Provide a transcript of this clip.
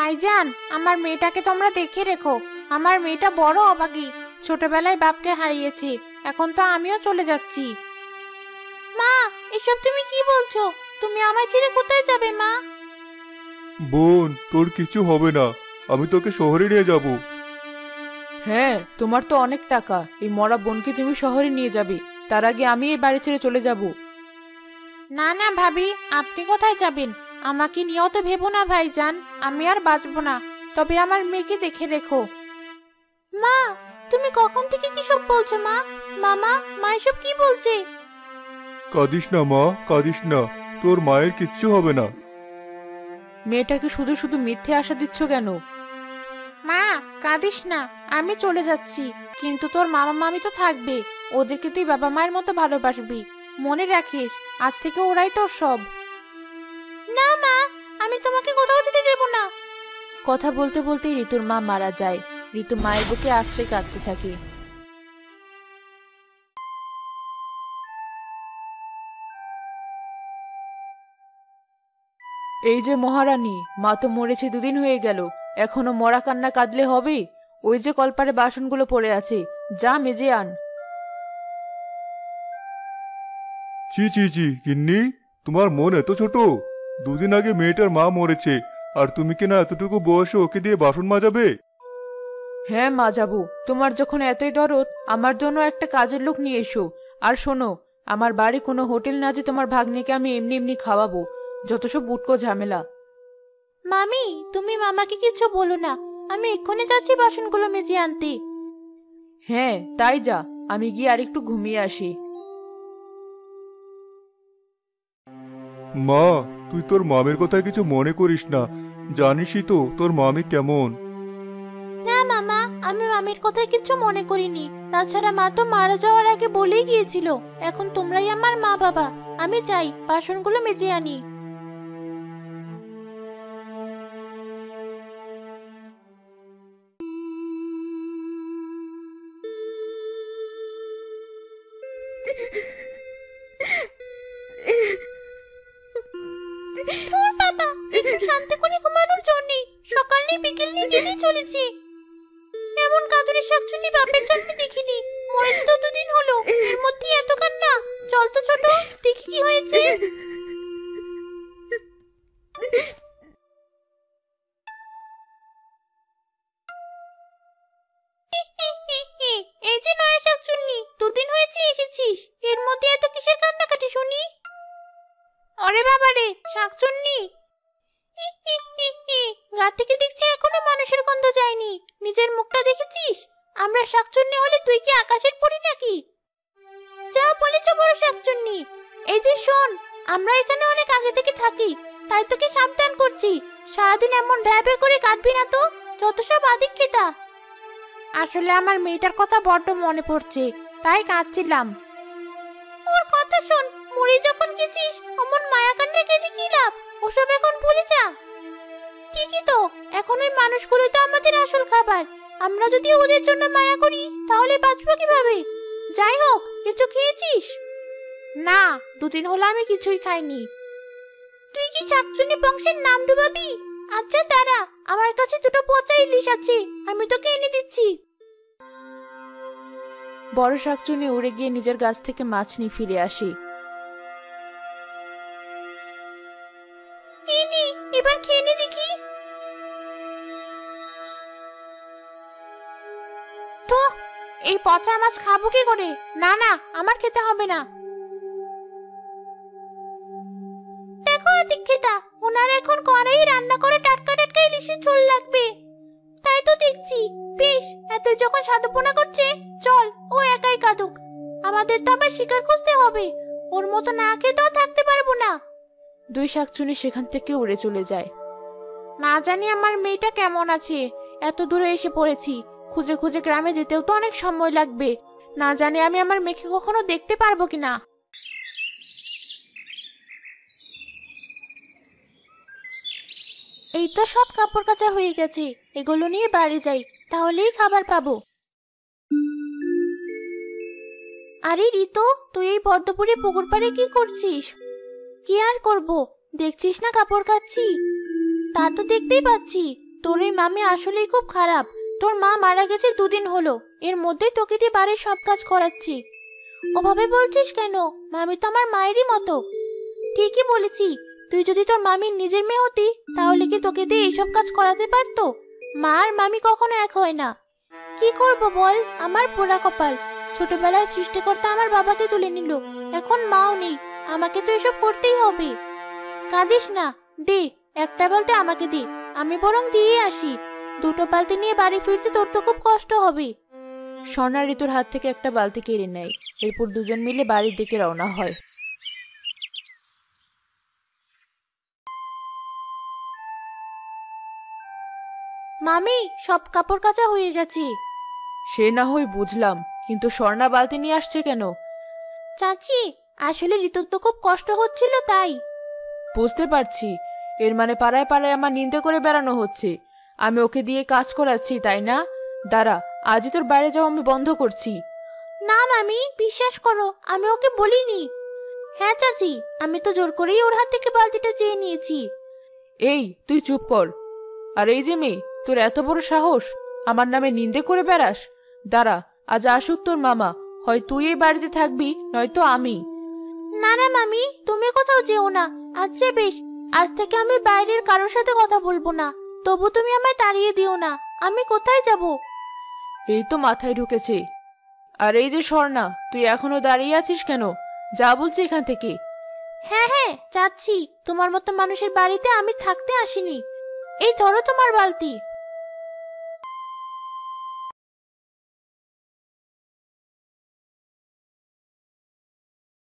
ভাইজান, আমার মেয়েটাকে তোমরা দেখে রেখো। আমার মেয়েটা বড় অভাগী, ছোটবেলায় বাপকে হারিয়েছে। এখন তো আমিও চলে যাচ্ছি। মা, এসব তুমি কি বলছো? তুমি আমায় ছেড়ে কোথায় যাবে মা? বোন, তোর কিছু হবে না, আমি তোকে শহরে নিয়ে যাব। হ্যাঁ, তোমার তো অনেক টাকা, এই মরা বোনকে তুমি শহরে নিয়ে যাবে। তার আগে আমি এই বাড়ি ছেড়ে চলে যাব। না না ভাবি, আপনি কোথায় যাবেন? আমাকে নিয়েও তো ভেবো না ভাইজান। আমি আর বাঁচবো না, তবে আমার মেয়েকে দেখে রেখো। মা, তুমি কখন থেকে কি সব বলছো মা? মামা, মা এসব কি বলছে? কাঁদিস না মা, কাঁদিস না, তোর মায়ের কিচ্ছু হবে না। মেয়েটাকে শুধু শুধু মিথ্যে আশা দিচ্ছ কেন? মা, কাঁদিস না, আমি চলে যাচ্ছি, কিন্তু তোর মামা মামি তো থাকবে। ওদেরকে তুই বাবা মায়ের মতো ভালোবাসবি। মনে রাখিস, আজ থেকে ওরাই তোর সব। না মা, আমি তোমাকে কোথাও যেতে দেব না। কথা বলতে বলতেই ঋতুর মা মারা যায়। ঋতু মায়ের বুকে আছড়ে কাঁদতে থাকে। এই যে মহারানী, মা তো মরেছে 2 দিন হয়ে গেল, এখনো মরা কান্না কাঁদলে হবে? ওই যে কলপারে বাসনগুলো পড়ে আছে, যা মেজে আন। ছি ছি ছি গিন্নি, তোমার মন এত ছোট? 2 দিন আগে মেয়েটার মা মরেছে, আর তুমি কি না এতটুকু বয়সে ওকে দিয়ে বাসন মাজাবে? হ্যাঁ মা, যাবো। তোমার যখন এতই দরদ, আমার জন্য একটা কাজের লোক নিয়ে এসো। আর শোনো, আমার বাড়ি কোনো হোটেল না যে তোমার ভাগ্নিকে আমি এমনি এমনি খাওয়াবো। যত সব উটকো ঝামেলা। মামি, তুমি মামাকে কিছু বলো না। আমি এক্ষুনি যাচ্ছি বাসনগুলো মেজে আনতে। হ্যাঁ তাই যা, আমি গিয়ে আরেকটু ঘুমিয়ে আসি। মা, তুই তোর মামের কথা কিছু মনে করিস না, জানিসই তো তোর মামি কেমন। না মামা, আমি মামির কথায় কিছু মনে করিনি। তাছাড়া মা তো মারা যাওয়ার আগে বলেই গিয়েছিল, এখন তোমরাই আমার মা বাবা। আমি যাই, বাসনগুলো মেজে আনি। তোর বাবা একটু শান্তি করে ঘুমানোর জন্য সকাল নেই বিকেল নেই গেলেই চলেছি। এমন কাদুরে শাকচুন্নি বাপের জন্মে দেখিনি। মরেছে তো 2 দিন হলো, এর মধ্যে এত কান্না। চল তো ছোট, দেখি কি হয়েছে। এই যে নয়া শাকচুন্নি, 2 দিন হয়েছে এসেছিস, এর মধ্যে এত কিসের কান্নাকাটি শুনি? ওরে বাবা রে, শাকচুন্নি! গা থেকে দেখছি এখনো মানুষের গন্ধ যায়নি। নিজের মুখটা দেখেছিস? আমরা শাকচুন্নি হলে তুই কি আকাশের পরি নাকি? যা বলেছ বড় শাকচুন্নি। এই যে শোন, আমরা এখানে অনেক আগে থেকে থাকি, তাই তোকে সাবধান করছি। সারাদিন এমন ভ্যা ভ্যা করে কাঁদবি না তো, যত সব আদিক্ষেতা। আসলে আমার মেয়েটার কথা বড্ড মনে পড়ছে, তাই কাঁদছিলাম। ওর কথা শোন, মরে যখন গেছিস অমন মায়া কান্না কেঁদে কি লাভ? ওসব এখন ভুলে যা। ঠিকই তো, এখন ওই মানুষগুলো তো আমাদের আসল খাবার। আমরা যদি ওদের জন্য মায়া করি তাহলে বাঁচবো কিভাবে? যাই হোক, কিছু খেয়েছিস? না, 2 দিন হলো আমি কিছুই খাইনি। তুই কি শাকচুন্নি বংশের নাম ডুবাবি? আচ্ছা দাঁড়া, আমার কাছে 2টো পচা ইলিশ আছে, আমি তোকে এনে দিচ্ছি। বড় শাকচুন্নি উড়ে গিয়ে নিজের গাছ থেকে মাছ নিয়ে ফিরে আসে। এবার খেয়ে নে দেখি। তো এই পচা মাছ খাবো কি করে? না না, আমার খেতে হবে না। দেখো দীক্ষিতা, ওনার এখন কড়াই রান্না করে টাটকা টাটকা ইলিশের ঝোল লাগবে। তাই তো দেখছি। বেশ, এত যখন সাধুপনা করছে, চল ও একাই কাঁদুক। আমাদের তো আবার শিকার খুঁজতে হবে, ওর মতো না খেয়ে তো থাকতে পারবো না। 2 শাকচুন্নি সেখান থেকে উড়ে চলে যায়। না জানি আমার মেয়েটা কেমন আছে। এত দূরে এসে পড়েছি, খুঁজে খুঁজে গ্রামে যেতেও তো অনেক সময় লাগবে। না জানি আমি আমার মেয়েকে কখনো দেখতে পারবো কিনা। এই তো সব কাপড় কাচা হয়ে গেছে, এগুলো নিয়ে বাড়ি যাই, তাহলেই খাবার পাবো। আরে রিতু, তুই এই পদ্মপুরে পুকুর পাড়ে কি করছিস? কি আর করব, দেখছিস না কাপড় কাচ্ছি। তা তো দেখতেই পাচ্ছি, তোর এই মামি আসলেই খুব খারাপ। তোর মা মারা গেছে 2 দিন হলো, এর মধ্যেই তোকে দিয়ে বাড়ির সব কাজ করাচ্ছি। ওভাবে বলছিস কেন? মামি তো আমার মায়েরই মতো। ঠিকই বলেছি, তুই যদি তোর মামির নিজের মেয়ে হতি তাহলে কি তোকে দিয়ে এইসব কাজ করাতে পারতো? মা আর মামি কখনো এক হয় না। কি করব বল, আমার পোড়া কপাল। ছোটবেলায় সৃষ্টিকর্তা আমার বাবাকে তুলে নিল, এখন মাও নেই, আমাকে তো এসব করতেই হবে। কাঁদিস না, দে একটা বালতি আমাকে দে, আমি বরং দিয়ে আসি। 2টো বালতি নিয়ে বাড়ি ফিরতে তোর তো খুব কষ্ট হবে। স্বর্ণা ঋতুর হাত থেকে একটা বালতি কেড়ে নেয়। এরপর দুজন মিলে বাড়ির দিকে রওনা হয়। মামি, সব কাপড় কাচা হয়ে গেছে। সে না হয় বুঝলাম, কিন্তু স্বর্ণা বালতি নিয়ে আসছে কেন? চাচি, আসলে ঋতুর তো খুব কষ্ট হচ্ছিল তাই। বুঝতে পারছি, এর মানে পাড়ায় পাড়ায় আমার নিন্দে করে বেড়ানো হচ্ছে। আমি ওকে দিয়ে কাজ করাচ্ছি, তাই না? দাঁড়া, আজই তোর বাইরে যাওয়া আমি বন্ধ করছি। না মামি, বিশ্বাস করো, আমি ওকে বলিনি। হ্যাঁ চাচি, আমি তো জোর করেই ওর হাত থেকে বালতিটা চেয়ে নিয়েছি। এই, তুই চুপ কর। আর এই যে মেয়ে, তোর এত বড় সাহস, আমার নামে নিন্দে করে বেড়াস? দাঁড়া, আজ আসুক তোর মামা, হয় তুই এই বাড়িতে থাকবি, নয়তো আমি। না না মামি, তুমি কোথাও যেও না। আচ্ছা বেশ, আজ থেকে আমি বাইরের কারোর সাথে কথা বলবো না। তবু তুমি আমায় তাড়িয়ে দিও না। আমি কোথায় যাব? এই তো মাথায় ঢুকেছে। আর এই যে স্বর্ণা, তুই এখনো দাঁড়িয়ে আছিস কেন? যা বলছি এখান থেকে। হ্যাঁ হ্যাঁ যাচ্ছি, তোমার মতো মানুষের বাড়িতে আমি থাকতে আসিনি। এই ধরো তোমার বালতি।